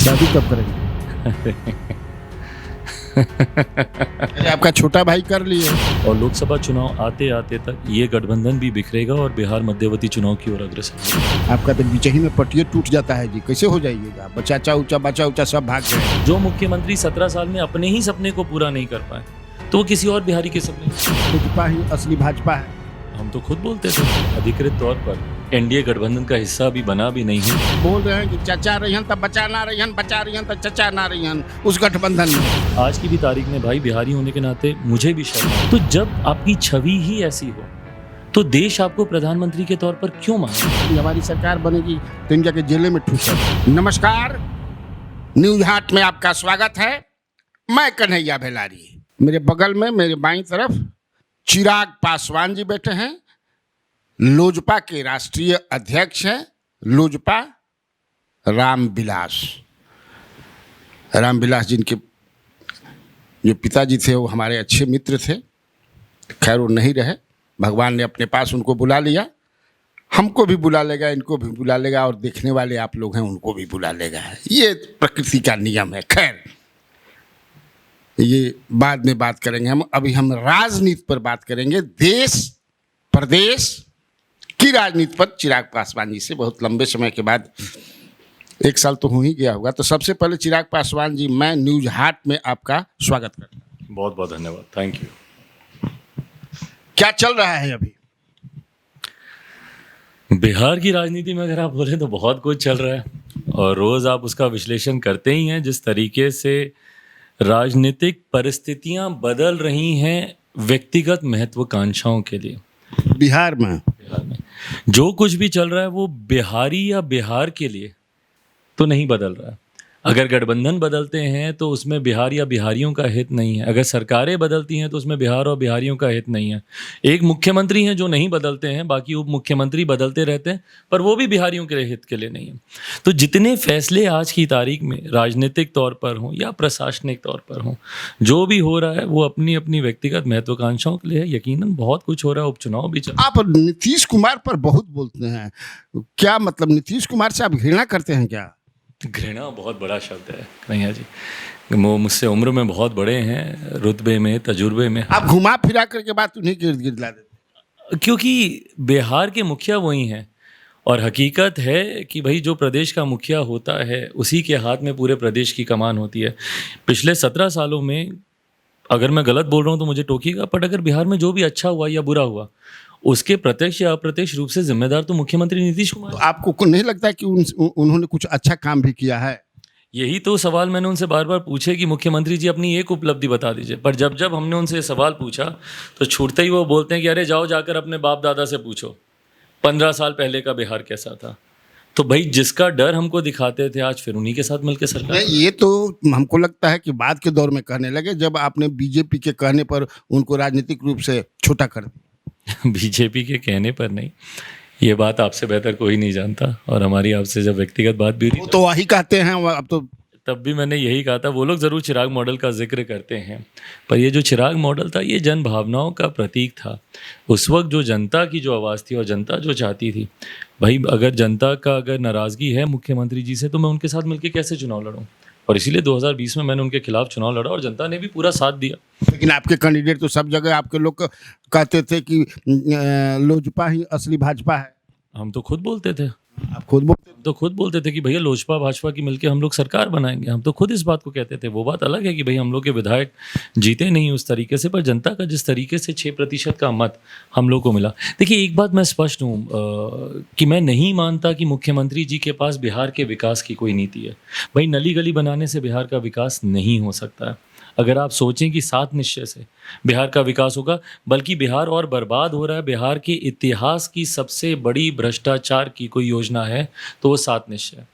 शादी कब करेंगे? अरे आपका छोटा भाई कर लिए। और लोकसभा चुनाव आते आते तक ये गठबंधन भी बिखरेगा और बिहार मध्यवर्ती चुनाव की ओर अग्रसर होगा। आपका तो बीच ही में पटिया टूट जाता है जी, कैसे हो जाइएगा? बच्चा ऊंचा सब भाग गए। जो मुख्यमंत्री 17 साल में अपने ही सपने को पूरा नहीं कर पाए तो वो किसी और बिहारी के सपने। भाजपा ही असली भाजपा है। हम तो खुद बोलते थे, अधिकृत तौर पर एनडीए गठबंधन का हिस्सा भी बना भी नहीं है। बोल रहे हैं कि चचा रहियन तब बचा ना रहियन, बचा रहियन तब चचा ना रहियन उस गठबंधन में। आज की भी तारीख में भाई बिहारी होने के नाते मुझे भी शर्म है। तो जब आपकी छवि ही ऐसी हो तो देश आपको प्रधानमंत्री के तौर पर क्यों माने? हमारी सरकार बनेगी तो इंडिया के जेले में ठूस। नमस्कार, न्यूज हाट में आपका स्वागत है। मैं कन्हैया भेलारी। मेरे बगल में मेरे बाईं तरफ चिराग पासवान जी बैठे हैं, लोजपा के राष्ट्रीय अध्यक्ष हैं। लोजपा रामविलास जिनके जो पिताजी थे वो हमारे अच्छे मित्र थे। खैर वो नहीं रहे, भगवान ने अपने पास उनको बुला लिया। हमको भी बुला लेगा, इनको भी बुला लेगा, और देखने वाले आप लोग हैं उनको भी बुला लेगा। ये प्रकृति का नियम है। खैर ये बाद में बात करेंगे। हम राजनीति पर बात करेंगे, देश प्रदेश की राजनीति पर। चिराग पासवान जी से बहुत लंबे समय के बाद, 1 साल तो हो ही गया होगा। तो सबसे पहले चिराग पासवान जी, मैं न्यूज हाट में आपका स्वागत करता हूँ। बहुत बहुत धन्यवाद, थैंक यू। क्या चल रहा है अभी बिहार की राजनीति में? अगर आप बोले तो बहुत कुछ चल रहा है और रोज आप उसका विश्लेषण करते ही हैं। जिस तरीके से राजनीतिक परिस्थितियां बदल रही हैं व्यक्तिगत महत्वाकांक्षाओं के लिए बिहार में जो कुछ भी चल रहा है वो बिहारी या बिहार के लिए तो नहीं बदल रहा है। अगर गठबंधन बदलते हैं तो उसमें बिहार या बिहारियों का हित नहीं है। अगर सरकारें बदलती हैं तो उसमें बिहार और बिहारियों का हित नहीं है। एक मुख्यमंत्री हैं जो नहीं बदलते हैं, बाकी उप मुख्यमंत्री बदलते रहते हैं, पर वो भी बिहारियों के हित के लिए नहीं है। तो जितने फैसले आज की तारीख में राजनीतिक तौर पर हों या प्रशासनिक तौर पर हों, जो भी हो रहा है वो अपनी अपनी व्यक्तिगत महत्वाकांक्षाओं के लिए है। यकीनन बहुत कुछ हो रहा है, उपचुनाव भी चल। आप नीतीश कुमार पर बहुत बोलते हैं, क्या मतलब नीतीश कुमार से आप घृणा करते हैं क्या? घृणा बहुत बड़ा शब्द है कन्हैया जी। वो मुझसे उम्र में बहुत बड़े हैं, रुतबे में, तजुर्बे में। आप घुमा फिरा करके बात उन्हीं के इर्द गिर्द ला देते। क्योंकि बिहार के मुखिया वही हैं और हकीकत है कि भाई जो प्रदेश का मुखिया होता है उसी के हाथ में पूरे प्रदेश की कमान होती है। पिछले 17 सालों में, अगर मैं गलत बोल रहा हूँ तो मुझे टोकिएगा, बट अगर बिहार में जो भी अच्छा हुआ या बुरा हुआ उसके प्रत्यक्ष या अप्रत्यक्ष रूप से जिम्मेदार तो मुख्यमंत्री नीतीश कुमार। तो आपको नहीं लगता कि उन्होंने कुछ अच्छा काम भी किया है? यही तो सवाल मैंने उनसे बार बार पूछे कि मुख्यमंत्री जी अपनी एक उपलब्धि बता दीजिए, पर जब जब हमने उनसे ये सवाल पूछा तो छूटते ही वो बोलते हैं कि अरे जाओ जाकर अपने बाप दादा से पूछो 15 साल पहले का बिहार कैसा था। तो भाई जिसका डर हमको दिखाते थे आज फिर उन्हीं के साथ मिलकर सरकार। ये तो हमको लगता है कि बाद के दौर में कहने लगे, जब आपने बीजेपी के कहने पर उनको राजनीतिक रूप से छोटा कर दिया। बीजेपी के कहने पर नहीं, ये बात आपसे बेहतर कोई नहीं जानता, और हमारी आपसे जब व्यक्तिगत बात भी हुई तो वही कहते हैं। अब तो तब भी मैंने यही कहा था। वो लोग ज़रूर चिराग मॉडल का जिक्र करते हैं, पर ये जो चिराग मॉडल था ये जन भावनाओं का प्रतीक था। उस वक्त जो जनता की जो आवाज़ थी और जनता जो चाहती थी, भाई अगर जनता का अगर नाराज़गी है मुख्यमंत्री जी से तो मैं उनके साथ मिलकर कैसे चुनाव लड़ूँ, और इसीलिए 2020 में मैंने उनके खिलाफ चुनाव लड़ा और जनता ने भी पूरा साथ दिया। लेकिन आपके कैंडिडेट तो सब जगह आपके लोग कहते थे कि लोजपा ही असली भाजपा है। हम तो खुद बोलते थे, आप खुद बोलते तो खुद बोलते थे कि भैया लोजपा भाजपा की मिलके हम लोग सरकार बनाएंगे। हम तो खुद इस बात को कहते थे। वो बात अलग है कि भाई हम लोग के विधायक जीते नहीं उस तरीके से, पर जनता का जिस तरीके से 6% का मत हम लोग को मिला। देखिए एक बात मैं स्पष्ट हूँ कि मैं नहीं मानता कि मुख्यमंत्री जी के पास बिहार के विकास की कोई नीति है। भाई नली गली बनाने से बिहार का विकास नहीं हो सकता है। अगर आप सोचें कि 7 निश्चय से बिहार का विकास होगा, बल्कि बिहार और बर्बाद हो रहा है। बिहार के इतिहास की सबसे बड़ी भ्रष्टाचार की कोई योजना है तो वो 7 निश्चय।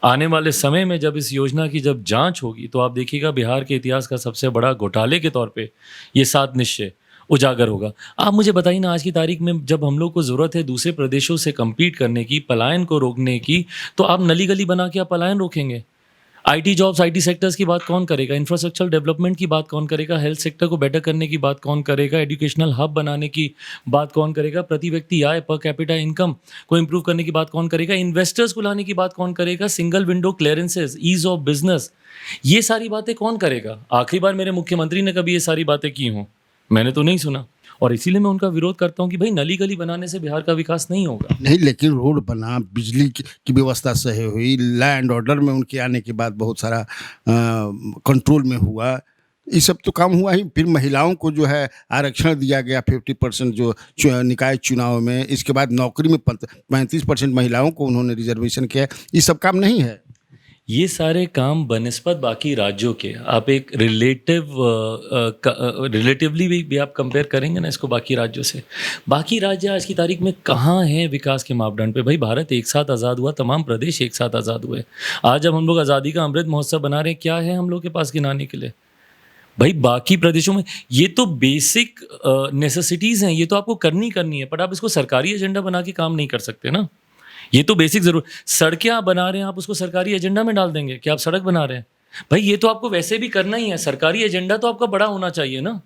आने वाले समय में जब इस योजना की जब जांच होगी तो आप देखिएगा बिहार के इतिहास का सबसे बड़ा घोटाले के तौर पे ये 7 निश्चय उजागर होगा। आप मुझे बताइए ना, आज की तारीख में जब हम लोग को ज़रूरत है दूसरे प्रदेशों से कम्पीट करने की, पलायन को रोकने की, तो आप नली गली बना के आप पलायन रोकेंगे? आईटी जॉब्स, आईटी सेक्टर्स की बात कौन करेगा? इंफ्रास्ट्रक्चर डेवलपमेंट की बात कौन करेगा? हेल्थ सेक्टर को बेटर करने की बात कौन करेगा? एजुकेशनल हब बनाने की बात कौन करेगा? प्रति व्यक्ति आय, पर कैपिटा इनकम को इंप्रूव करने की बात कौन करेगा? इन्वेस्टर्स को लाने की बात कौन करेगा? Single window clearances, ease of business, ये सारी बातें कौन करेगा? आखिरी बार मेरे मुख्यमंत्री ने कभी ये सारी बातें की हों? मैंने तो नहीं सुना, और इसीलिए मैं उनका विरोध करता हूं कि भाई नली गली बनाने से बिहार का विकास नहीं होगा। नहीं, लेकिन रोड बना, बिजली की व्यवस्था सही हुई, लैंड ऑर्डर में उनके आने के बाद बहुत सारा कंट्रोल में हुआ, ये सब तो काम हुआ ही। फिर महिलाओं को जो है आरक्षण दिया गया 50% जो निकाय चुनाव में, इसके बाद नौकरी में 35% महिलाओं को उन्होंने रिजर्वेशन किया, ये सब काम नहीं है। ये सारे काम बनिस्बत बाकी राज्यों के, आप एक रिलेटिवली भी आप कंपेयर करेंगे ना इसको बाकी राज्यों से, बाकी राज्य आज की तारीख में कहाँ हैं विकास के मापदंड पे? भाई भारत एक साथ आज़ाद हुआ, तमाम प्रदेश एक साथ आज़ाद हुए। आज जब हम लोग आज़ादी का अमृत महोत्सव बना रहे हैं, क्या है हम लोग के पास गिनाने के लिए? भाई बाकी प्रदेशों में ये तो बेसिक नेसेसिटीज़ हैं, ये तो आपको करनी है, पर आप इसको सरकारी एजेंडा बना के काम नहीं कर सकते ना। ये तो बेसिक जरूर, सड़कें आप बना रहे हैं, आप उसको सरकारी एजेंडा में डाल देंगे कि आप सड़क बना रहे हैं? भाई ये तो आपको वैसे भी करना ही है, सरकारी एजेंडा तो आपका बड़ा होना चाहिए ना।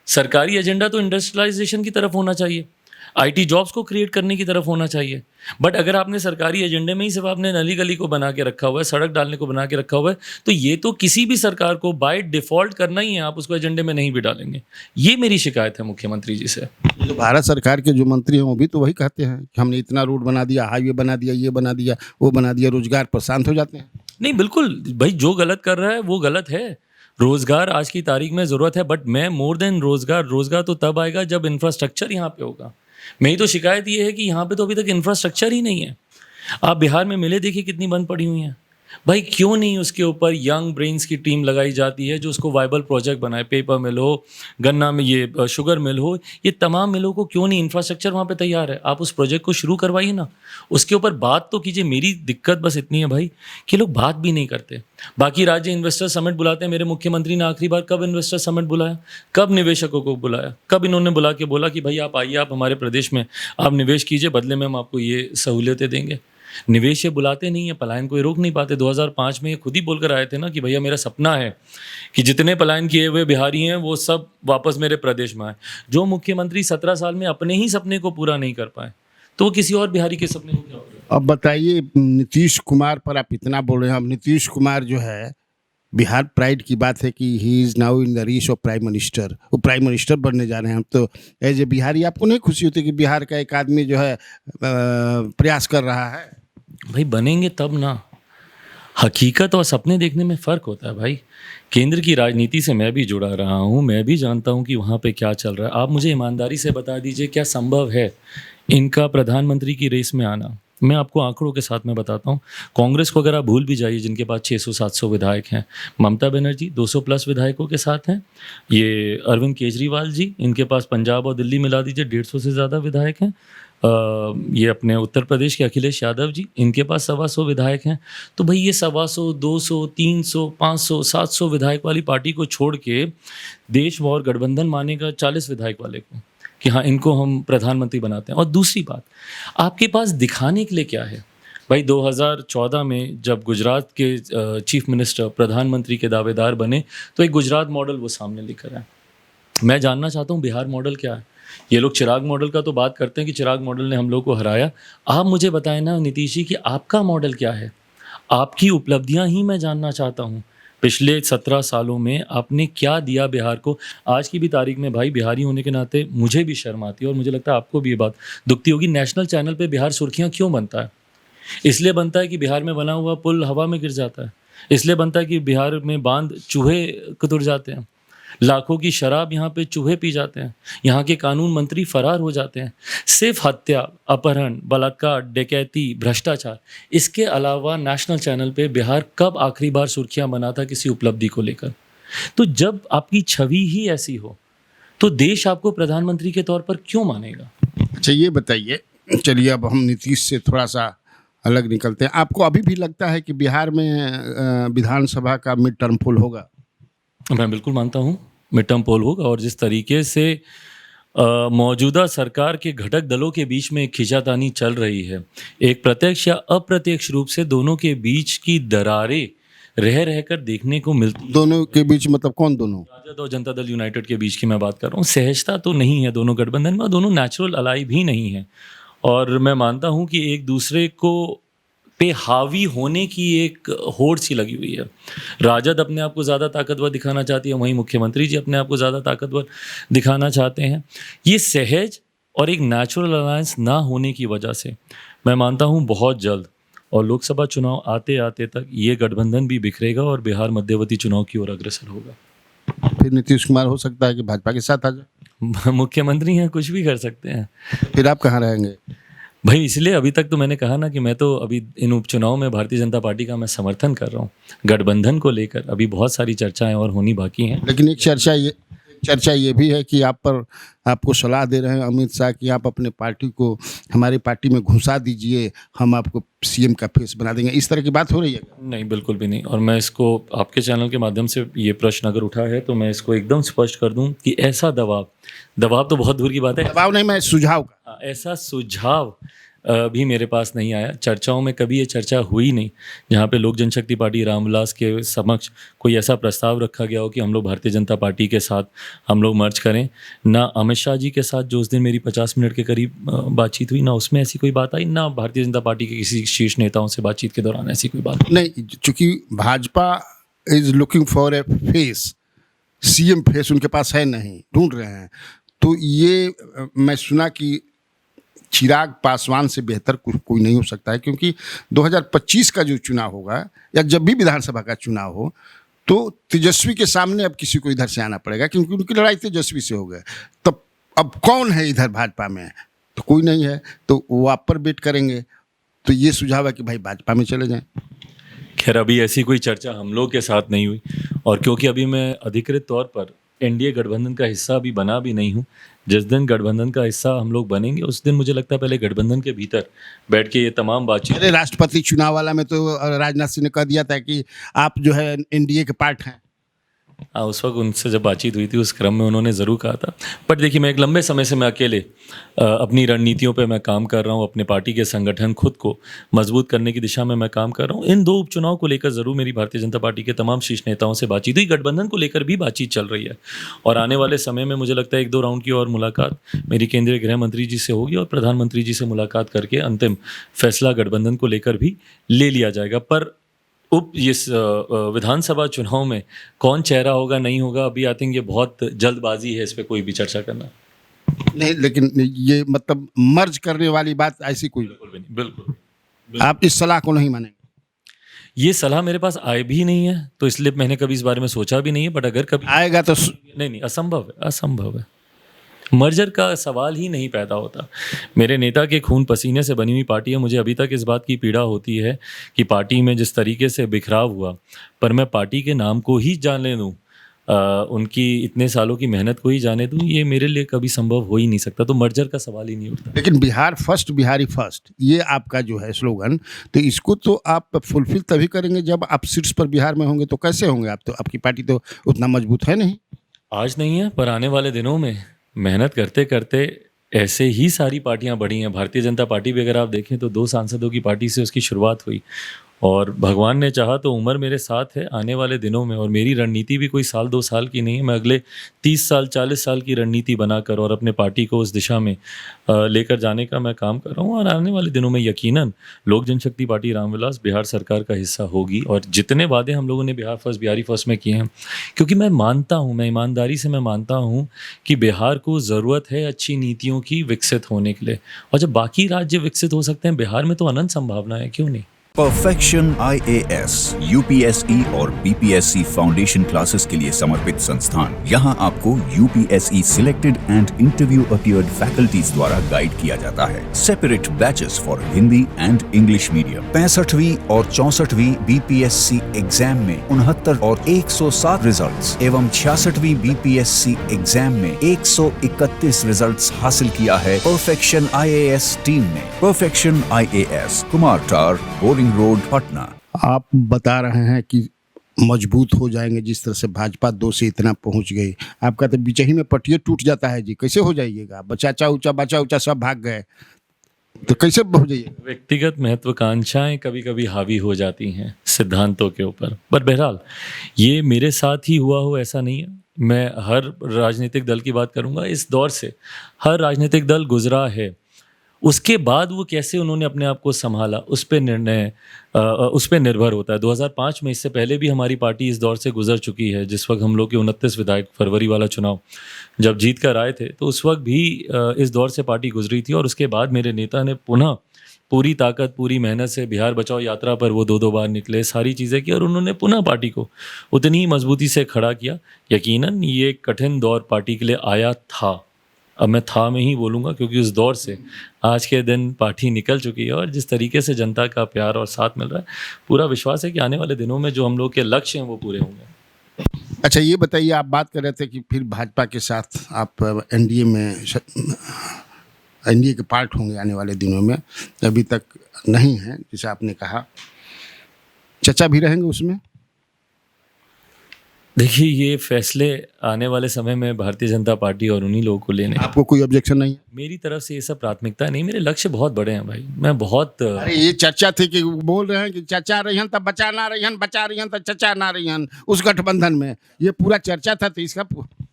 सरकारी एजेंडा तो इंडस्ट्रियलाइजेशन की तरफ होना चाहिए, आईटी जॉब्स को क्रिएट करने की तरफ होना चाहिए। बट अगर आपने सरकारी एजेंडे में ही सिर्फ आपने नली गली को बना के रखा हुआ है, सड़क डालने को बना के रखा हुआ है, तो ये तो किसी भी सरकार को बाय डिफॉल्ट करना ही है, आप उसको एजेंडे में नहीं भी डालेंगे। ये मेरी शिकायत है मुख्यमंत्री जी से। तो भारत सरकार के जो मंत्री हैं वो भी तो वही कहते हैं कि हमने इतना रोड बना दिया, हाईवे बना दिया, ये बना दिया, वो बना दिया, रोजगार पर शांत हो जाते हैं। नहीं, बिल्कुल भाई, जो गलत कर रहा है वो गलत है। रोजगार आज की तारीख में ज़रूरत है, बट मैं मोर देन रोजगार तो तब आएगा जब इंफ्रास्ट्रक्चर यहाँ पे होगा। मेरी तो शिकायत ये है कि यहाँ पे तो अभी तक इंफ्रास्ट्रक्चर ही नहीं है। आप बिहार में मेले देखिए कितनी बंद पड़ी हुई हैं। भाई क्यों नहीं उसके ऊपर यंग ब्रेन्स की टीम लगाई जाती है जो उसको वाइबल प्रोजेक्ट बनाए? पेपर मिल हो, गन्ना में ये शुगर मिल हो, ये तमाम मिलों को क्यों नहीं, इंफ्रास्ट्रक्चर वहाँ पे तैयार है, आप उस प्रोजेक्ट को शुरू करवाइए ना, उसके ऊपर बात तो कीजिए। मेरी दिक्कत बस इतनी है भाई कि लोग बात भी नहीं करते। बाकी राज्य इन्वेस्टर समिट बुलाते हैं, मेरे मुख्यमंत्री ने आखिरी बार कब इन्वेस्टर समिट बुलाया? कब निवेशकों को बुलाया? कब इन्होंने बुला के बोला कि भाई आप आइए, आप हमारे प्रदेश में आप निवेश कीजिए, बदले में हम आपको ये सहूलियतें देंगे? निवेश ये बुलाते नहीं है, पलायन को ये रोक नहीं पाते। 2005 में ये खुद ही बोलकर आए थे ना कि भैया मेरा सपना है कि जितने पलायन किए हुए बिहारी हैं वो सब वापस मेरे प्रदेश में आए। जो मुख्यमंत्री 17 साल में अपने ही सपने को पूरा नहीं कर पाए, तो वो किसी और बिहारी के सपने को क्या होगा? अब बताइए, नीतीश कुमार पर आप इतना बोल रहे हैं। अब नीतीश कुमार जो है, बिहार प्राइड की बात है कि he is now in the race of prime minister, वो प्राइम मिनिस्टर बनने जा रहे हैं। हम तो एज ए बिहारी, आपको नहीं खुशी होती कि बिहार का एक आदमी जो है प्रयास कर रहा है? भाई बनेंगे तब ना। हकीकत और सपने देखने में फ़र्क होता है भाई। केंद्र की राजनीति से मैं भी जुड़ा रहा हूँ, मैं भी जानता हूँ कि वहाँ पे क्या चल रहा है। आप मुझे ईमानदारी से बता दीजिए, क्या संभव है इनका प्रधानमंत्री की रेस में आना? मैं आपको आंकड़ों के साथ में बताता हूँ। कांग्रेस को अगर आप भूल भी जाइए, जिनके पास 600-700 विधायक हैं, ममता बनर्जी 200 प्लस विधायकों के साथ हैं। ये अरविंद केजरीवाल जी, इनके पास पंजाब और दिल्ली मिला दीजिए 150 से ज़्यादा विधायक हैं। ये अपने उत्तर प्रदेश के अखिलेश यादव जी, इनके पास 125 विधायक हैं। तो भाई ये 125, 200, 300, 500, 700 विधायक वाली पार्टी को छोड़ के देश और गठबंधन मानेगा 40 विधायक वाले को कि हाँ इनको हम प्रधानमंत्री बनाते हैं। और दूसरी बात, आपके पास दिखाने के लिए क्या है? भाई 2014 में जब गुजरात के चीफ मिनिस्टर प्रधानमंत्री के दावेदार बने, तो एक गुजरात मॉडल वो सामने लेकर आए। मैं जानना चाहता हूँ बिहार मॉडल क्या है? ये लोग चिराग मॉडल का तो बात करते हैं कि चिराग मॉडल ने हम लोग को हराया। आप मुझे बताएं ना नीतीश जी कि आपका मॉडल क्या है? आपकी उपलब्धियां ही मैं जानना चाहता हूं। पिछले 17 सालों में आपने क्या दिया बिहार को? आज की भी तारीख में भाई बिहारी होने के नाते मुझे भी शर्म आती है, और मुझे लगता है आपको भी ये बात दुखती होगी। नेशनल चैनल पे बिहार सुर्खियां क्यों बनता है? इसलिए बनता है कि बिहार में बना हुआ पुल हवा में गिर जाता है, इसलिए बनता है कि बिहार में बांध चूहे कुतर जाते हैं, लाखों की शराब यहाँ पे चूहे पी जाते हैं, यहाँ के कानून मंत्री फरार हो जाते हैं। सिर्फ हत्या, अपहरण, बलात्कार, डकैती, भ्रष्टाचार, इसके अलावा नेशनल चैनल पे बिहार कब आखिरी बार सुर्खियां बना था किसी उपलब्धि को लेकर? तो जब आपकी छवि ही ऐसी हो, तो देश आपको प्रधानमंत्री के तौर पर क्यों मानेगा? अच्छा ये बताइए, चलिए अब हम नीतीश से थोड़ा सा अलग निकलते हैं। आपको अभी भी लगता है कि बिहार में विधानसभा का मिड टर्म पोल होगा? मैं बिल्कुल मानता हूँ मिड टर्म पोल होगा, और जिस तरीके से मौजूदा सरकार के घटक दलों के बीच में खींचातानी चल रही है, एक प्रत्यक्ष या अप्रत्यक्ष रूप से दोनों के बीच की दरारें रह रहकर देखने को मिलती है। दोनों के बीच मतलब कौन दोनों? राजद और जनता दल यूनाइटेड के बीच की मैं बात कर रहा हूँ। सहजता तो नहीं है दोनों गठबंधन में, और दोनों नेचुरल अलाई भी नहीं है। और मैं मानता हूँ कि एक दूसरे को पे हावी होने की एक होड़ सी लगी हुई है। राजद अपने आप को ज़्यादा ताकतवर दिखाना चाहती है, वहीं मुख्यमंत्री जी अपने आप को ज़्यादा ताकतवर दिखाना चाहते हैं। ये सहज और एक नेचुरल अलायंस ना होने की वजह से मैं मानता हूँ बहुत जल्द और लोकसभा चुनाव आते आते तक ये गठबंधन भी बिखरेगा और बिहार मध्यवर्ती चुनाव की ओर अग्रसर होगा। फिर नीतीश कुमार हो सकता है कि भाजपा के साथ आ जाए। मुख्यमंत्री हैं, कुछ भी कर सकते हैं। फिर आप कहाँ रहेंगे? भाई इसलिए अभी तक तो मैंने कहा ना कि मैं तो अभी इन उपचुनाव में भारतीय जनता पार्टी का मैं समर्थन कर रहा हूँ। गठबंधन को लेकर अभी बहुत सारी चर्चाएं और होनी बाकी हैं। लेकिन एक चर्चा ये भी है कि आपको सलाह दे रहे हैं अमित शाह कि आप अपने पार्टी को हमारी पार्टी में घुसा दीजिए, हम आपको सीएम का फेस बना देंगे। इस तरह की बात हो रही है? नहीं, बिल्कुल भी नहीं। और मैं इसको आपके चैनल के माध्यम से ये प्रश्न अगर उठा है तो मैं इसको एकदम स्पष्ट कर दूं कि ऐसा दबाव तो बहुत दूर की बात है। दबाव नहीं, मैं सुझाव का ऐसा सुझाव भी मेरे पास नहीं आया। चर्चाओं में कभी ये चर्चा हुई नहीं जहाँ पे लोक जनशक्ति पार्टी रामविलास के समक्ष कोई ऐसा प्रस्ताव रखा गया हो कि हम लोग भारतीय जनता पार्टी के साथ हम लोग मर्ज करें। ना अमित शाह जी के साथ जो उस दिन मेरी 50 मिनट के करीब बातचीत हुई, ना उसमें ऐसी कोई बात आई, ना भारतीय जनता पार्टी के किसी शीर्ष नेताओं से बातचीत के दौरान ऐसी कोई बात नहीं। चूंकि Bhajpa is looking for a face, CM face उनके पास है नहीं, ढूंढ रहे हैं। तो ये मैं सुना कि चिराग पासवान से बेहतर कोई नहीं हो सकता है, क्योंकि 2025 का जो चुनाव होगा या जब भी विधानसभा का चुनाव हो तो तेजस्वी के सामने अब किसी को इधर से आना पड़ेगा, क्योंकि उनकी लड़ाई तेजस्वी से हो गई। तब अब कौन है इधर भाजपा में? तो कोई नहीं है, तो वो आप पर बेट करेंगे। तो ये सुझाव है कि भाई भाजपा में चले जाएं। खैर अभी ऐसी कोई चर्चा हम लोग के साथ नहीं हुई, और क्योंकि अभी मैं अधिकृत तौर पर एनडीए गठबंधन का हिस्सा अभी बना भी नहीं हूँ। जिस दिन गठबंधन का हिस्सा हम लोग बनेंगे उस दिन मुझे लगता है पहले गठबंधन के भीतर बैठ के ये तमाम बातचीत। अरे राष्ट्रपति चुनाव वाला में तो राजनाथ सिंह ने कह दिया था कि आप जो है एनडीए के पार्ट हैं। हाँ, उस वक्त उनसे जब बातचीत हुई थी उस क्रम में उन्होंने ज़रूर कहा था। बट देखिए, मैं एक लंबे समय से मैं अकेले अपनी रणनीतियों पे मैं काम कर रहा हूँ, अपने पार्टी के संगठन खुद को मजबूत करने की दिशा में मैं काम कर रहा हूँ। इन 2 उपचुनाव को लेकर ज़रूर मेरी भारतीय जनता पार्टी के तमाम शीर्ष नेताओं से बातचीत हुई। गठबंधन को लेकर भी बातचीत चल रही है, और आने वाले समय में मुझे लगता है 1-2 राउंड की और मुलाकात मेरी केंद्रीय गृह मंत्री जी से होगी और प्रधानमंत्री जी से मुलाकात करके अंतिम फैसला गठबंधन को लेकर भी ले लिया जाएगा। पर इस विधानसभा चुनाव में कौन चेहरा होगा नहीं होगा, अभी आई थिंक ये बहुत जल्दबाजी है इस पे कोई भी चर्चा करना। नहीं, लेकिन ये मतलब मर्ज करने वाली बात ऐसी कोई बिल्कुल भी नहीं, बिल्कुल। आप इस सलाह को नहीं मानेंगे? ये सलाह मेरे पास आए भी नहीं है, तो इसलिए मैंने कभी इस बारे में सोचा भी नहीं है। बट अगर कभी आएगा तो नहीं, असंभव है। मर्जर का सवाल ही नहीं पैदा होता। मेरे नेता के खून पसीने से बनी हुई पार्टी है। मुझे अभी तक इस बात की पीड़ा होती है कि पार्टी में जिस तरीके से बिखराव हुआ, पर मैं पार्टी के नाम को ही जाने दूं, उनकी इतने सालों की मेहनत को ही जाने दूं, ये मेरे लिए कभी संभव हो ही नहीं सकता। तो मर्जर का सवाल ही नहीं उठता। लेकिन बिहार फर्स्ट, बिहारी फर्स्ट, ये आपका जो है स्लोगन, तो इसको तो आप फुलफिल तभी करेंगे जब आप शीर्ष पर बिहार में होंगे। तो कैसे होंगे आप? तो आपकी पार्टी तो उतना मजबूत है नहीं। आज नहीं है, पर आने वाले दिनों में मेहनत करते करते ऐसे ही सारी पार्टियां बढ़ी हैं। भारतीय जनता पार्टी भी अगर आप देखें तो 2 सांसदों की पार्टी से उसकी शुरुआत हुई, और भगवान ने चाहा तो उम्र मेरे साथ है आने वाले दिनों में। और मेरी रणनीति भी कोई 1-2 साल की नहीं है। मैं अगले 30 साल 40 साल की रणनीति बनाकर और अपने पार्टी को उस दिशा में लेकर जाने का मैं काम कर रहा हूँ। और आने वाले दिनों में यकीनन लोक जनशक्ति पार्टी रामविलास बिहार सरकार का हिस्सा होगी। और जितने वादे हम लोगों ने बिहार फर्स्ट, बिहारी फर्स्ट में किए हैं, क्योंकि मैं मानता हूँ, मैं ईमानदारी से मैं मानता हूँ कि बिहार को ज़रूरत है अच्छी नीतियों की विकसित होने के लिए। और जब बाकी राज्य विकसित हो सकते हैं, बिहार में तो अनंत संभावना है, क्यों नहीं। परफेक्शन IAS, UPSE और BPSC फाउंडेशन क्लासेस के लिए समर्पित संस्थान। यहाँ आपको UPSE selected and interview appeared faculties द्वारा गाइड किया जाता है। Separate batches for Hindi and English medium. 65वीं और 64वीं BPSC एग्जाम में 69 और 107 रिजल्ट्स एवं 66वीं BPSC एग्जाम में 131 रिजल्ट्स हासिल किया है परफेक्शन IAS टीम ने। परफेक्शन IAS, कुमार टार, बोरिंग रोड, पटना। आप बता रहे हैं कि मजबूत हो जाएंगे जिस तरह से भाजपा 2 से इतना पहुंच गई। आपका तो बिचही में पटिया टूट जाता है जी, कैसे हो जाइएगा? बचा ऊंचा सब भाग गए, तो कैसे हो जाइएगा? व्यक्तिगत महत्वाकांक्षाएं कभी कभी हावी हो जाती हैं। सिद्धांतों के ऊपर। पर बहरहाल ये मेरे साथ ही हुआ हो ऐसा नहीं है। मैं हर राजनीतिक दल की बात करूंगा, इस दौर से हर राजनीतिक दल गुजरा है। उसके बाद वो कैसे उन्होंने अपने आप को संभाला, उस पे उस पे निर्भर होता है। 2005 में, इससे पहले भी हमारी पार्टी इस दौर से गुजर चुकी है। जिस वक्त हम लोग के 29 विधायक, फरवरी वाला चुनाव जब जीत कर आए थे, तो उस वक्त भी इस दौर से पार्टी गुजरी थी। और उसके बाद मेरे नेता ने पुनः पूरी ताकत, पूरी मेहनत से बिहार बचाओ यात्रा पर वो 2-2 बार निकले, सारी चीज़ें की, और उन्होंने पुनः पार्टी को उतनी ही मजबूती से खड़ा किया। यकीनन ये एक कठिन दौर पार्टी के लिए आया था। अब मैं था में ही बोलूँगा, क्योंकि उस दौर से आज के दिन पार्टी निकल चुकी है, और जिस तरीके से जनता का प्यार और साथ मिल रहा है, पूरा विश्वास है कि आने वाले दिनों में जो हम लोग के लक्ष्य हैं वो पूरे होंगे। अच्छा, ये बताइए, आप बात कर रहे थे कि फिर भाजपा के साथ आप एनडीए में एनडीए के पार्ट होंगे आने वाले दिनों में, अभी तक नहीं है जैसे आपने कहा। चचा भी रहेंगे उसमें? देखिए, ये फैसले आने वाले समय में भारतीय जनता पार्टी और उन्हीं लोगों को लेने हैं। आपको कोई ऑब्जेक्शन नहीं है? मेरी तरफ से ये सब प्राथमिकता नहीं, मेरे लक्ष्य बहुत बड़े हैं भाई। मैं बहुत अरे ये चर्चा थी कि बोल रहे हैं कि चचा रहियन तब बचा ना रहियन, बचा रहियन तब चचा ना रहियन उस गठबंधन में, ये पूरा चर्चा था। तो इसका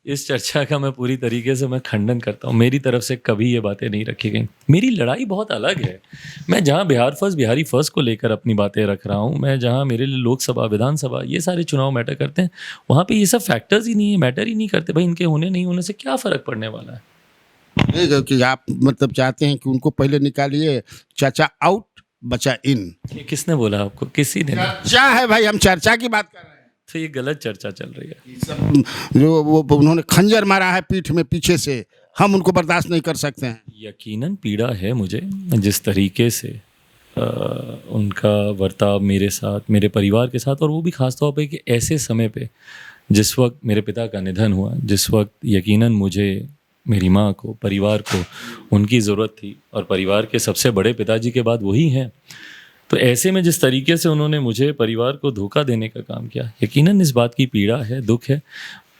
इस चर्चा का मैं पूरी तरीके से मैं खंडन करता हूँ। मेरी तरफ से कभी ये बातें नहीं रखी गई। मेरी लड़ाई बहुत अलग है। मैं जहाँ बिहार फर्स्ट, बिहारी फर्स्ट को लेकर अपनी बातें रख रहा हूँ, मैं जहाँ मेरे लिए लोकसभा, विधानसभा, ये सारे चुनाव मैटर करते हैं, वहाँ पे ये सब फैक्टर्स ही नहीं है, मैटर ही नहीं करते भाई। इनके होने नहीं होने से क्या फ़र्क पड़ने वाला है? नहीं कि आप मतलब चाहते हैं कि उनको पहले निकालिए, चाचा आउट बचा इन। ये किसने बोला आपको? किसी ने नहीं। चर्चा है भाई, हम चर्चा की बात कर रहे हैं। तो ये गलत चर्चा चल रही है। ये सब जो वो उन्होंने खंजर मारा है पीठ में पीछे से, हम उनको बर्दाश्त नहीं कर सकते हैं। यकीनन पीड़ा है मुझे, जिस तरीके से उनका बर्ताव मेरे साथ, मेरे परिवार के साथ, और वो भी खास तौर पे कि ऐसे समय पे जिस वक्त मेरे पिता का निधन हुआ, जिस वक्त यकीनन मुझे, मेरी माँ को, परिवार को उनकी ज़रूरत थी, और परिवार के सबसे बड़े पिताजी के बाद वही हैं। तो ऐसे में जिस तरीके से उन्होंने मुझे, परिवार को धोखा देने का काम किया, यकीनन इस बात की पीड़ा है, दुख है।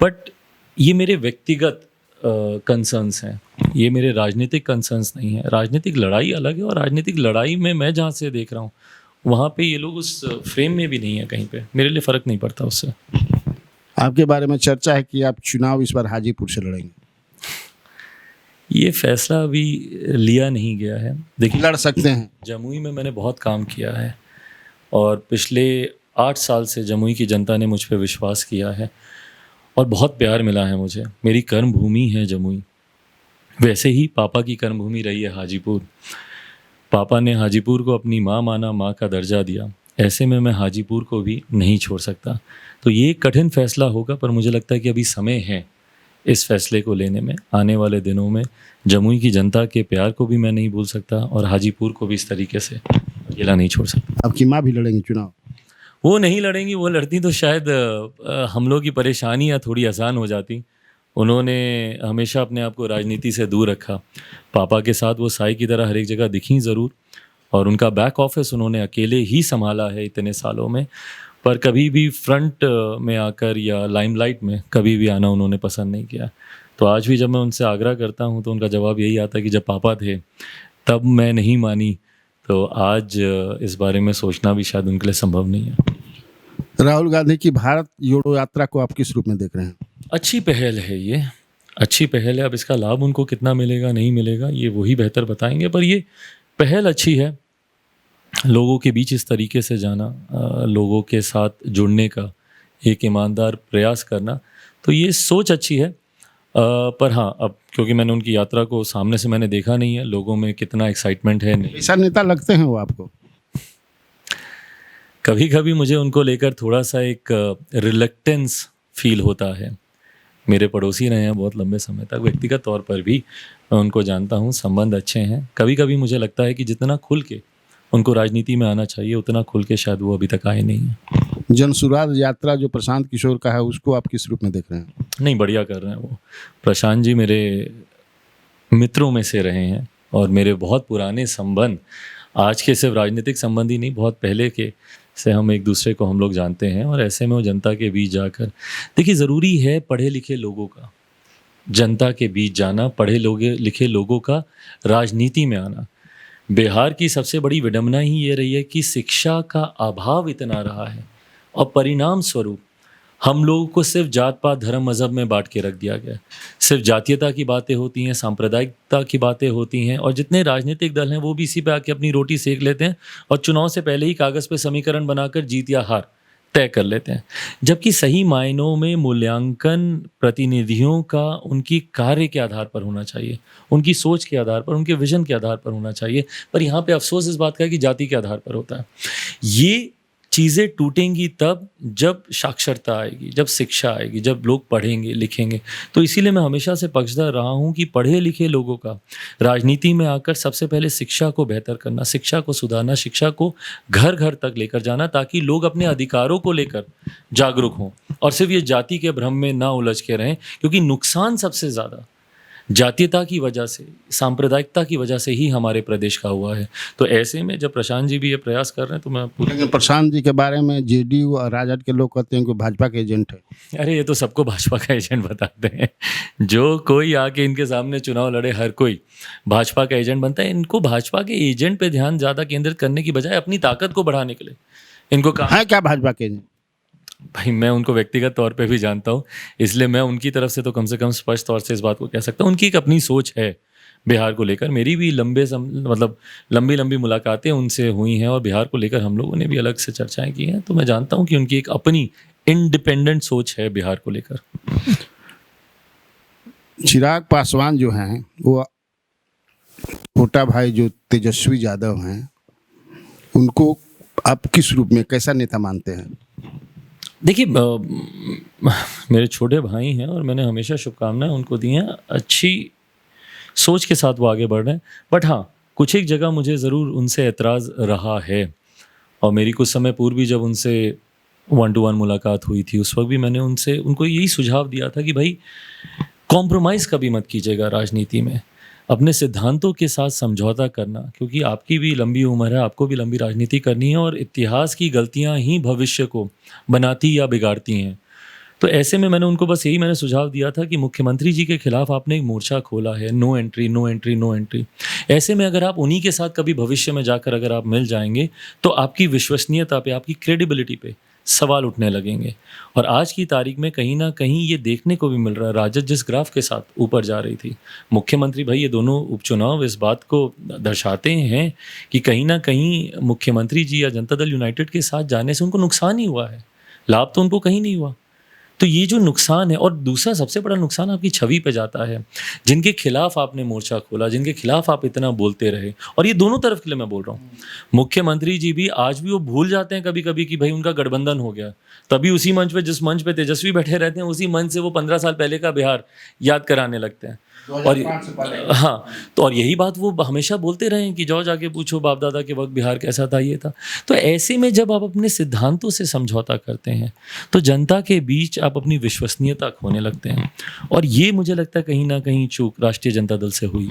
बट ये मेरे व्यक्तिगत कंसर्न्स हैं, ये मेरे राजनीतिक कंसर्न्स नहीं है। राजनीतिक लड़ाई अलग है, और राजनीतिक लड़ाई में मैं जहाँ से देख रहा हूँ वहाँ पे ये लोग उस फ्रेम में भी नहीं है कहीं पे। मेरे लिए फ़र्क नहीं पड़ता उससे। आपके बारे में चर्चा है कि आप चुनाव इस बार हाजीपुर से लड़ेंगे। ये फैसला अभी लिया नहीं गया है। देखिए, लड़ सकते हैं। जमुई में मैंने बहुत काम किया है, और पिछले 8 साल से जमुई की जनता ने मुझ पर विश्वास किया है, और बहुत प्यार मिला है मुझे। मेरी कर्म भूमि है जमुई। वैसे ही पापा की कर्म भूमि रही है हाजीपुर। पापा ने हाजीपुर को अपनी माँ माना, माँ का दर्जा दिया। ऐसे में मैं हाजीपुर को भी नहीं छोड़ सकता। तो ये एक कठिन फैसला होगा, पर मुझे लगता है कि अभी समय है इस फैसले को लेने में। आने वाले दिनों में जमुई की जनता के प्यार को भी मैं नहीं भूल सकता, और हाजीपुर को भी इस तरीके से अकेला नहीं छोड़ सकता। आपकी माँ भी लड़ेंगी चुनाव? वो नहीं लड़ेंगी। वो लड़ती तो शायद हम लोग की परेशानियाँ थोड़ी आसान हो जाती। उन्होंने हमेशा अपने आप को राजनीति से दूर रखा। पापा के साथ वो साई की तरह हर एक जगह दिखी ज़रूर, और उनका बैक ऑफिस उन्होंने अकेले ही संभाला है इतने सालों में, पर कभी भी फ्रंट में आकर या लाइमलाइट में कभी भी आना उन्होंने पसंद नहीं किया। तो आज भी जब मैं उनसे आग्रह करता हूं तो उनका जवाब यही आता है कि जब पापा थे तब मैं नहीं मानी, तो आज इस बारे में सोचना भी शायद उनके लिए संभव नहीं है। राहुल गांधी की भारत जोड़ो यात्रा को आप किस रूप में देख रहे हैं? अच्छी पहल है, ये अच्छी पहल है। अब इसका लाभ उनको कितना मिलेगा, नहीं मिलेगा, ये वही बेहतर बताएंगे, पर ये पहल अच्छी है। लोगों के बीच इस तरीके से जाना, लोगों के साथ जुड़ने का एक ईमानदार प्रयास करना, तो ये सोच अच्छी है। पर हाँ, अब क्योंकि मैंने उनकी यात्रा को सामने से मैंने देखा नहीं है, लोगों में कितना एक्साइटमेंट है नहीं। ऐसा नेता लगते हैं वो आपको? कभी कभी मुझे उनको लेकर थोड़ा सा एक रिलक्टेंस फील होता है। मेरे पड़ोसी रहे हैं बहुत लंबे समय तक, व्यक्तिगत तौर पर भी मैं उनको जानता हूँ, संबंध अच्छे हैं। कभी कभी मुझे लगता है कि जितना खुल के उनको राजनीति में आना चाहिए, उतना खुल के शायद वो अभी तक आए नहीं हैं। जनसुराज यात्रा जो प्रशांत किशोर का है, उसको आप किस रूप में देख रहे हैं? नहीं, बढ़िया कर रहे हैं वो। प्रशांत जी मेरे मित्रों में से रहे हैं, और मेरे बहुत पुराने संबंध, आज के सिर्फ राजनीतिक संबंध ही नहीं, बहुत पहले के से हम एक दूसरे को हम लोग जानते हैं। और ऐसे में वो जनता के बीच जाकर, देखिए ज़रूरी है पढ़े लिखे लोगों का जनता के बीच जाना, पढ़े लिखे लोगों का राजनीति में आना। बिहार की सबसे बड़ी विडंबना ही ये रही है कि शिक्षा का अभाव इतना रहा है और परिणाम स्वरूप हम लोगों को सिर्फ जात पात धर्म मज़हब में बांट के रख दिया गया है। सिर्फ जातीयता की बातें होती हैं, सांप्रदायिकता की बातें होती हैं और जितने राजनीतिक दल हैं वो भी इसी पे आके अपनी रोटी सेक लेते हैं और चुनाव से पहले ही कागज़ पे समीकरण बनाकर जीत या हार तय कर लेते हैं। जबकि सही मायनों में मूल्यांकन प्रतिनिधियों का उनकी कार्य के आधार पर होना चाहिए, उनकी सोच के आधार पर, उनके विजन के आधार पर होना चाहिए। पर यहाँ पे अफसोस इस बात का है कि जाति के आधार पर होता है। ये चीज़ें टूटेंगी तब जब साक्षरता आएगी, जब शिक्षा आएगी, जब लोग पढ़ेंगे लिखेंगे। तो इसीलिए मैं हमेशा से पक्षधर रहा हूँ कि पढ़े लिखे लोगों का राजनीति में आकर सबसे पहले शिक्षा को बेहतर करना, शिक्षा को सुधारना, शिक्षा को घर घर तक लेकर जाना, ताकि लोग अपने अधिकारों को लेकर जागरूक हों और सिर्फ ये जाति के भ्रम में ना उलझ के रहें। क्योंकि नुकसान सबसे ज़्यादा जातीयता की वजह से, सांप्रदायिकता की वजह से ही हमारे प्रदेश का हुआ है। तो ऐसे में जब प्रशांत जी भी ये प्रयास कर रहे हैं तो मैं पूरी लेकिन प्रशांत जी के बारे में जेडीयू और राजद के लोग कहते हैं कि भाजपा के एजेंट है। अरे ये तो सबको भाजपा का एजेंट बताते हैं। जो कोई आके इनके सामने चुनाव लड़े हर कोई भाजपा का एजेंट बनता है। इनको भाजपा के एजेंट पे ध्यान ज़्यादा केंद्रित करने की बजाय अपनी ताकत को बढ़ाने के लिए इनको काम है क्या भाजपा के एजेंट? भाई मैं उनको व्यक्तिगत तौर पे भी जानता हूँ, इसलिए मैं उनकी तरफ से तो कम स्पष्ट तौर से इस बात को कह सकता हूँ। उनकी एक अपनी सोच है बिहार को लेकर। मेरी भी लंबी लंबी मुलाकातें उनसे हुई हैं और बिहार को लेकर हम लोगों ने भी अलग से चर्चाएं की हैं। तो मैं जानता हूँ कि उनकी एक अपनी इंडिपेंडेंट सोच है बिहार को लेकर। चिराग पासवान जो हैं वो छोटा भाई जो तेजस्वी यादव हैं, उनको आप किस रूप में कैसा नेता मानते हैं? देखिए मेरे छोटे भाई हैं और मैंने हमेशा शुभकामनाएं उनको दी हैं। अच्छी सोच के साथ वो आगे बढ़ रहे हैं। बट हाँ, कुछ एक जगह मुझे ज़रूर उनसे एतराज़ रहा है और मेरी कुछ समय पूर्व भी जब उनसे 1-to-1 मुलाकात हुई थी उस वक्त भी मैंने उनको यही सुझाव दिया था कि भाई कॉम्प्रोमाइज़ कभी मत कीजिएगा राजनीति में, अपने सिद्धांतों के साथ समझौता करना, क्योंकि आपकी भी लंबी उम्र है, आपको भी लंबी राजनीति करनी है और इतिहास की गलतियां ही भविष्य को बनाती या बिगाड़ती हैं। तो ऐसे में मैंने उनको बस यही सुझाव दिया था कि मुख्यमंत्री जी के खिलाफ आपने एक मोर्चा खोला है, no entry no entry no entry. ऐसे में अगर आप उन्हीं के साथ कभी भविष्य में जाकर अगर आप मिल जाएंगे तो आपकी विश्वसनीयता पे, आपकी क्रेडिबिलिटी पे सवाल उठने लगेंगे। और आज की तारीख में कहीं ना कहीं ये देखने को भी मिल रहा है, राजद जिस ग्राफ के साथ ऊपर जा रही थी, मुख्यमंत्री भाई ये दोनों उपचुनाव इस बात को दर्शाते हैं कि कहीं ना कहीं मुख्यमंत्री जी या जनता दल यूनाइटेड के साथ जाने से उनको नुकसान ही हुआ है, लाभ तो उनको कहीं नहीं हुआ। तो ये जो नुकसान है, और दूसरा सबसे बड़ा नुकसान आपकी छवि पे जाता है। जिनके खिलाफ आपने मोर्चा खोला, जिनके खिलाफ आप इतना बोलते रहे, और ये दोनों तरफ के लिए मैं बोल रहा हूँ, मुख्यमंत्री जी भी आज भी वो भूल जाते हैं कभी कभी कि भाई उनका गठबंधन हो गया। तभी उसी मंच पे, जिस मंच पे तेजस्वी बैठे रहते हैं, उसी मंच से वो 15 साल पहले का बिहार याद कराने लगते हैं। और हाँ, तो और यही बात वो हमेशा बोलते रहे कि जाओ जाके पूछो बाप दादा के वक्त बिहार कैसा था, ये था। तो ऐसे में जब आप अपने सिद्धांतों से समझौता करते हैं तो जनता के बीच आप अपनी विश्वसनीयता खोने लगते हैं, और ये मुझे लगता है कहीं ना कहीं चूक राष्ट्रीय जनता दल से हुई।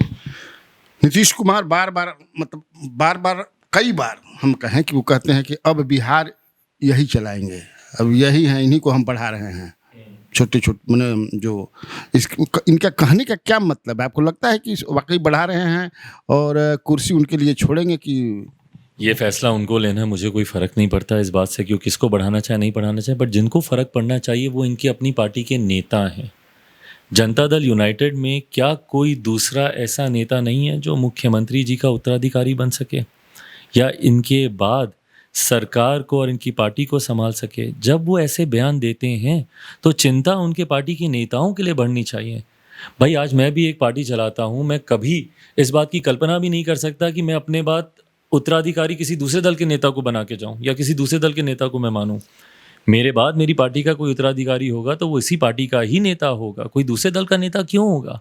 नीतीश कुमार बार बार कई बार हम कहें कि वो कहते हैं कि अब बिहार यही चलाएंगे, अब यही है, इन्हीं को हम बढ़ा रहे हैं। छोटे मैंने जो इनका कहने का क्या मतलब है? आपको लगता है कि वाकई बढ़ा रहे हैं और कुर्सी उनके लिए छोड़ेंगे कि ये फैसला उनको लेना है? मुझे कोई फ़र्क नहीं पड़ता इस बात से, क्योंकि किसको बढ़ाना चाहे नहीं बढ़ाना चाहे, बट जिनको फ़र्क पड़ना चाहिए वो इनकी अपनी पार्टी के नेता हैं। जनता दल यूनाइटेड में क्या कोई दूसरा ऐसा नेता नहीं है जो मुख्यमंत्री जी का उत्तराधिकारी बन सके या इनके बाद सरकार को और इनकी पार्टी को संभाल सके? जब वो ऐसे बयान देते हैं तो चिंता उनके पार्टी के नेताओं के लिए बढ़नी चाहिए। भाई आज मैं भी एक पार्टी चलाता हूँ, मैं कभी इस बात की कल्पना भी नहीं कर सकता कि मैं अपने बाद उत्तराधिकारी किसी दूसरे दल के नेता को बना के जाऊँ या किसी दूसरे दल के नेता को मैं मानूँ। मेरे बाद मेरी पार्टी का कोई उत्तराधिकारी होगा तो वो इसी पार्टी का ही नेता होगा, कोई दूसरे दल का नेता क्यों होगा?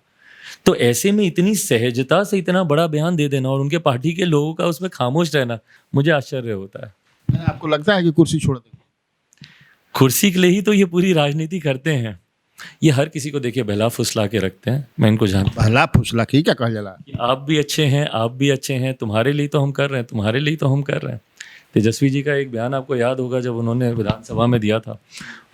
तो ऐसे में इतनी सहजता से इतना बड़ा बयान दे देना और उनके पार्टी के लोगों का उसमें खामोश रहना, मुझे आश्चर्य होता है। आपको लगता है कि कुर्सी छोड़ देंगे? कुर्सी के लिए ही तो ये पूरी राजनीति करते हैं। ये हर किसी को देखिए बहला फुसला के रखते हैं, मैं इनको जानता हूं। बहला फुसला की क्या कहा जाला? आप भी अच्छे हैं, आप भी अच्छे हैं, तुम्हारे लिए तो हम कर रहे हैं, तुम्हारे लिए तो हम कर रहे हैं। तेजस्वी जी का एक बयान आपको याद होगा जब उन्होंने विधानसभा में दिया था,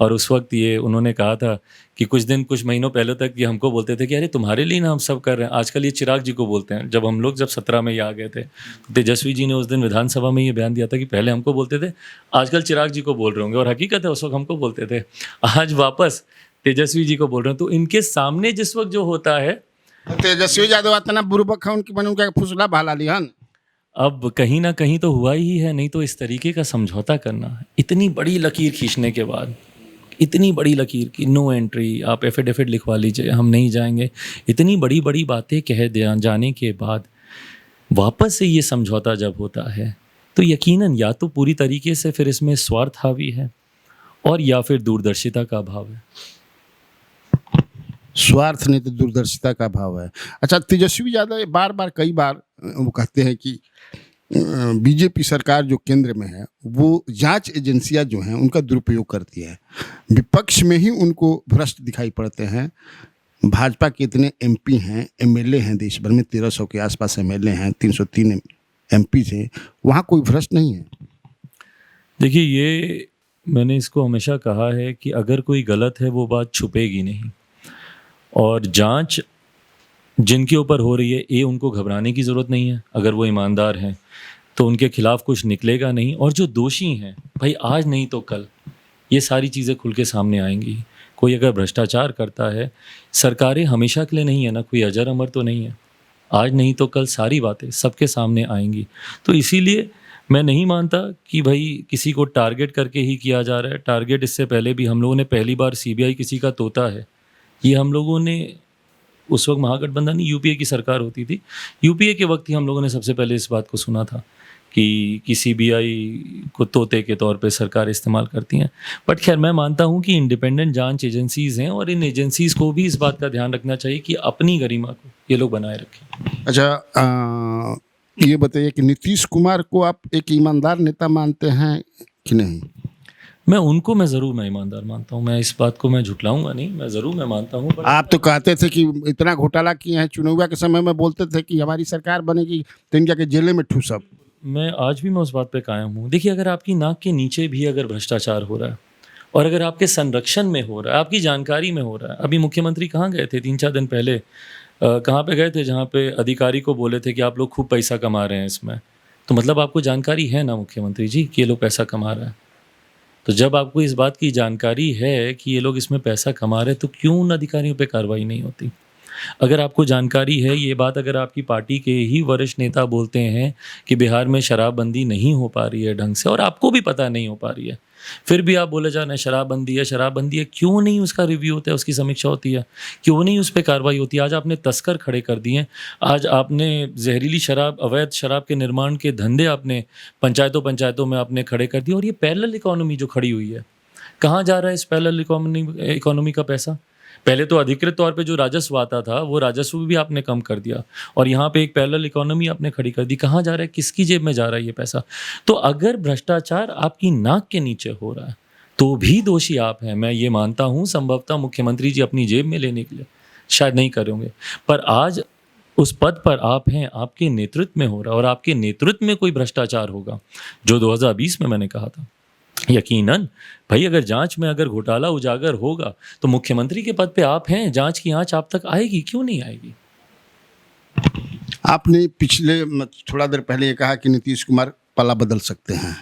और उस वक्त ये उन्होंने कहा था कि कुछ महीनों पहले तक ये हमको बोलते थे कि अरे तुम्हारे लिए ना हम सब कर रहे हैं। आजकल ये चिराग जी को बोलते हैं। जब हम लोग 17 में ये आ गए थे, तो तेजस्वी जी ने उस दिन विधानसभा में ये बयान दिया था कि पहले हमको बोलते थे, आजकल चिराग जी को बोल रहे होंगे, और हकीकत है उस वक्त हमको बोलते थे, आज वापस तेजस्वी जी को बोल रहे हैं। तो इनके सामने जिस वक्त जो होता है, तेजस्वी यादव इतना बुर्बक है, उनकी मन उनका फुसला बहला लिहन। अब कहीं ना कहीं तो हुआ ही है, नहीं तो इस तरीके का समझौता करना, इतनी बड़ी लकीर खींचने के बाद, इतनी बड़ी लकीर की नो एंट्री, आप एफिडेविट लिखवा लीजिए, हम नहीं जाएंगे, इतनी बड़ी बड़ी बातें कह जाने के बाद वापस से ये समझौता जब होता है, तो यकीनन या तो पूरी तरीके से फिर इसमें स्वार्थ हावी है, और या फिर दूरदर्शिता का अभाव है। स्वार्थ नहीं तो दूरदर्शिता का भाव है। अच्छा, तेजस्वी यादव बार बार कई बार वो कहते हैं कि बीजेपी सरकार जो केंद्र में है वो जांच एजेंसियां जो हैं उनका दुरुपयोग करती है। विपक्ष में ही उनको भ्रष्ट दिखाई पड़ते हैं। भाजपा के इतने एमपी हैं, एमएलए हैं, देश भर में 1300 के आसपास एमएलए हैं, 303 एमपी थे, वहाँ कोई भ्रष्ट नहीं है। देखिए, ये मैंने इसको हमेशा कहा है कि अगर कोई गलत है वो बात छुपेगी नहीं, और जांच जिनके ऊपर हो रही है ये उनको घबराने की ज़रूरत नहीं है। अगर वो ईमानदार हैं तो उनके खिलाफ कुछ निकलेगा नहीं, और जो दोषी हैं भाई आज नहीं तो कल ये सारी चीज़ें खुल के सामने आएंगी। कोई अगर भ्रष्टाचार करता है, सरकारें हमेशा के लिए नहीं है ना, कोई अजर अमर तो नहीं है, आज नहीं तो कल सारी बातें सबके सामने आएंगी। तो इसीलिए मैं नहीं मानता कि भाई किसी को टारगेट करके ही किया जा रहा है। टारगेट इससे पहले भी हम लोगों ने, पहली बार सीबीआई किसी का तोता है, ये हम लोगों ने उस वक्त महागठबंधन यूपीए की सरकार होती थी, यूपीए के वक्त ही हम लोगों ने सबसे पहले इस बात को सुना था कि सीबीआई को तोते के तौर पे सरकार इस्तेमाल करती हैं। बट खैर, मैं मानता हूं कि इंडिपेंडेंट जांच एजेंसीज़ हैं, और इन एजेंसीज़ को भी इस बात का ध्यान रखना चाहिए कि अपनी गरिमा को ये लोग बनाए रखें। अच्छा, ये बताइए कि नीतीश कुमार को आप एक ईमानदार नेता मानते हैं कि नहीं? मैं ईमानदार मानता हूँ। मैं इस बात को मैं झुटलाऊंगा नहीं, मैं मानता हूँ। आप तो कहते थे कि इतना घोटाला किए हैं, चुनाव के समय में बोलते थे कि हमारी सरकार बनेगी तो इनका के जेल में ठूसब। आज भी मैं उस बात पे कायम हूँ। देखिए, अगर आपकी नाक के नीचे भी अगर भ्रष्टाचार हो रहा है, और अगर आपके संरक्षण में हो रहा है, आपकी जानकारी में हो रहा है। अभी मुख्यमंत्री कहाँ गए थे 3-4 दिन पहले, कहाँ पे गए थे जहाँ पे अधिकारी को बोले थे कि आप लोग खूब पैसा कमा रहे हैं इसमें, तो मतलब आपको जानकारी है ना मुख्यमंत्री जी कि ये लोग पैसा कमा रहे हैं। तो जब आपको इस बात की जानकारी है कि ये लोग इसमें पैसा कमा रहे हैं, तो क्यों उन अधिकारियों पे कार्रवाई नहीं होती? अगर आपको जानकारी है ये बात, अगर आपकी पार्टी के ही वरिष्ठ नेता बोलते हैं कि बिहार में शराबबंदी नहीं हो पा रही है ढंग से, और आपको भी पता नहीं हो पा रही है, फिर भी आप बोले जा रहे हैं शराबबंदी है, क्यों नहीं उसका रिव्यू होता है, उसकी समीक्षा होती है, क्यों नहीं उस पर कार्रवाई होती है? आज आपने तस्कर खड़े कर दिए, आज आपने जहरीली शराब, अवैध शराब के निर्माण के धंधे आपने पंचायतों में आपने खड़े कर दिए, और ये पैरेलल इकोनॉमी जो खड़ी हुई है, कहाँ जा रहा है इस पैरेलल इकोनॉमी का पैसा? पहले तो अधिकृत तौर पे जो राजस्व आता था वो राजस्व भी आपने कम कर दिया, और यहाँ पे एक पैरेलल इकोनॉमी आपने खड़ी कर दी। कहाँ जा रहा है, किसकी जेब में जा रहा है ये पैसा? तो अगर भ्रष्टाचार आपकी नाक के नीचे हो रहा है तो भी दोषी आप हैं। मैं ये मानता हूँ संभवतः मुख्यमंत्री जी अपनी जेब में लेने के लिए शायद नहीं करेंगे, पर आज उस पद पर आप हैं, आपके नेतृत्व में हो रहा है, और आपके नेतृत्व में कोई भ्रष्टाचार होगा जो 2020 में मैंने कहा था, यकीनन भाई अगर जांच में अगर घोटाला उजागर होगा तो मुख्यमंत्री के पद पे आप हैं, जांच की आंच आप तक आएगी, क्यों नहीं आएगी? आपने पिछले थोड़ा देर पहले ये कहा कि नीतीश कुमार पल्ला बदल सकते हैं,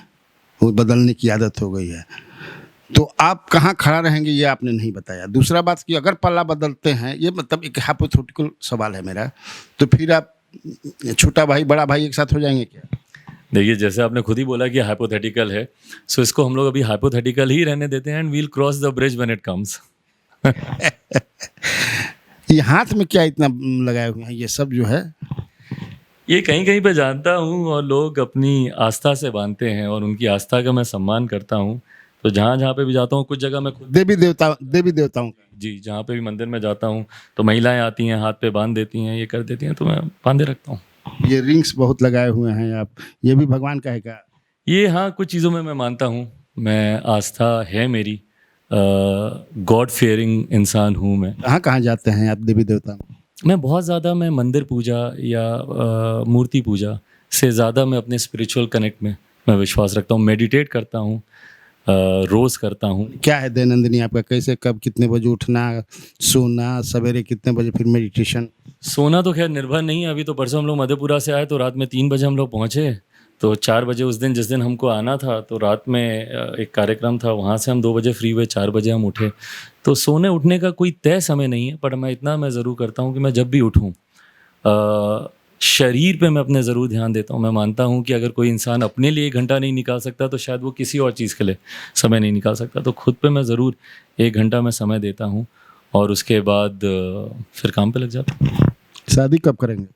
वो बदलने की आदत हो गई है, तो आप कहाँ खड़ा रहेंगे ये आपने नहीं बताया। दूसरा बात कि अगर पल्ला बदलते हैं, ये मतलब एक हाइपोथेटिकल सवाल है मेरा, तो फिर आप छोटा भाई बड़ा भाई एक साथ हो जाएंगे क्या? देखिए, जैसे आपने खुद ही बोला कि हाइपोथेटिकल है, सो इसको हम लोग अभी हाइपोथेटिकल ही रहने देते हैं, and we'll cross the bridge when it comes. ये हाथ में क्या इतना लगाए हुए हैं ये सब जो है? ये कहीं कहीं पे जानता हूँ, और लोग अपनी आस्था से बांधते हैं, और उनकी आस्था का मैं सम्मान करता हूँ। तो जहाँ जहाँ पे भी जाता हूँ, कुछ जगह मैं खुद देवी देवताओं जी, जहाँ पे भी मंदिर में जाता हूँ तो महिलाएं आती हैं, हाथ पे बांध देती हैं, ये कर देती हैं, तो मैं बांधे रखता हूँ। ये रिंग्स बहुत लगाए हुए हैं आप, ये भी भगवान का है क्या? ये हाँ, कुछ चीज़ों में मैं मानता हूँ, मैं आस्था है मेरी, गॉड फियरिंग इंसान हूँ मैं। कहाँ जाते हैं आप देवी देवता? मैं बहुत ज़्यादा, मैं मंदिर पूजा या मूर्ति पूजा से ज़्यादा मैं अपने स्पिरिचुअल कनेक्ट में मैं विश्वास रखता हूँ। मेडिटेट करता हूँ, रोज़ करता हूँ। क्या है दैनंदिनी आपका, कैसे कब कितने बजे उठना, सोना, सवेरे कितने बजे, फिर मेडिटेशन? सोना तो खैर निर्भर नहीं है। अभी तो परसों हम लोग मधेपुरा से आए तो रात में 3 बजे हम लोग पहुँचे, तो 4 बजे उस दिन जिस दिन हमको आना था तो रात में एक कार्यक्रम था, वहाँ से हम 2 बजे फ्री हुए, 4 बजे हम उठे। तो सोने उठने का कोई तय समय नहीं है, पर मैं इतना मैं ज़रूर करता हूँ कि मैं जब भी उठूँ शरीर पे मैं अपने ज़रूर ध्यान देता हूँ। मैं मानता हूँ कि अगर कोई इंसान अपने लिए 1 घंटा नहीं निकाल सकता तो शायद वो किसी और चीज़ के लिए समय नहीं निकाल सकता। तो खुद पे मैं ज़रूर 1 घंटा मैं समय देता हूँ और उसके बाद फिर काम पे लग जाता हूँ। शादी कब करेंगे?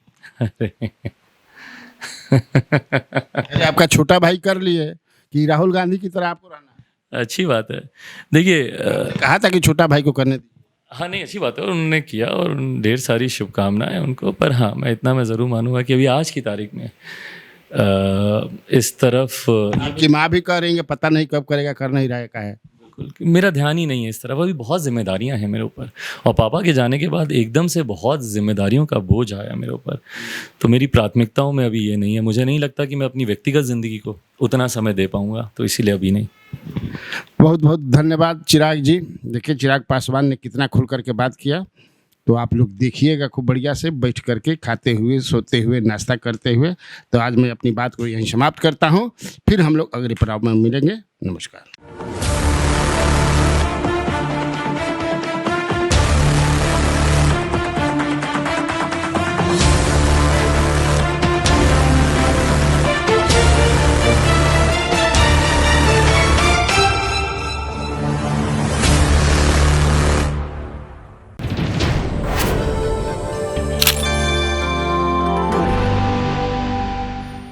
अरे आपका छोटा भाई कर लिए कि राहुल गांधी की तरह आपको रहना है? अच्छी बात है। देखिए कहा था कि छोटा भाई को करने दी। हाँ, नहीं अच्छी बात है और उन्होंने किया और ढेर सारी शुभकामनाएँ उनको। पर हाँ, मैं इतना मैं ज़रूर मानूँगा कि अभी आज की तारीख में इस तरफ आपकी माँ भी कह रही है पता नहीं कब करेगा, कर नहीं रहा है, का है? बिल्कुल मेरा ध्यान ही नहीं है इस तरफ। अभी बहुत जिम्मेदारियां हैं मेरे ऊपर और पापा के जाने के बाद एकदम से बहुत जिम्मेदारियों का बोझ आया मेरे ऊपर। तो मेरी प्राथमिकताओं में अभी ये नहीं है। मुझे नहीं लगता कि मैं अपनी व्यक्तिगत ज़िंदगी को उतना समय दे पाऊँगा, तो इसीलिए अभी नहीं। बहुत बहुत धन्यवाद चिराग जी। देखिए चिराग पासवान ने कितना खुल करके बात किया, तो आप लोग देखिएगा खूब बढ़िया से बैठ करके, खाते हुए, सोते हुए, नाश्ता करते हुए। तो आज मैं अपनी बात को यहीं समाप्त करता हूँ, फिर हम लोग अगले पड़ाव में मिलेंगे। नमस्कार।